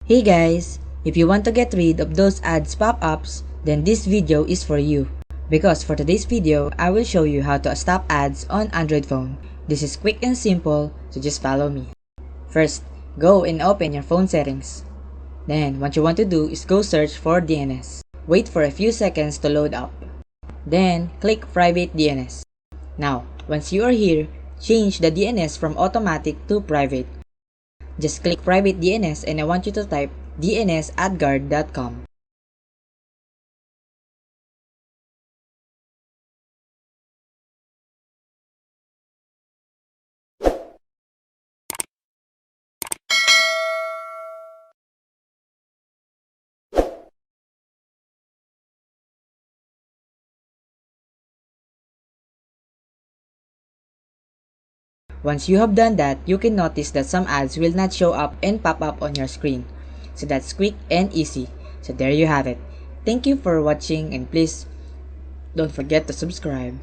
Hey guys, if you want to get rid of those ads pop-ups, then this video is for you. Because for today's video, I will show you how to stop ads on Android phone. This is quick and simple, so just follow me. First, go and open your phone settings. Then, what you want to do is go search for DNS. Wait for a few seconds to load up. Then, click Private DNS. Now, once you are here, change the DNS from automatic to private. Just click Private DNS and I want you to type dnsadguard.com. Once you have done that, you can notice that some ads will not show up and pop up on your screen. So that's quick and easy. So there you have it. Thank you for watching and please don't forget to subscribe.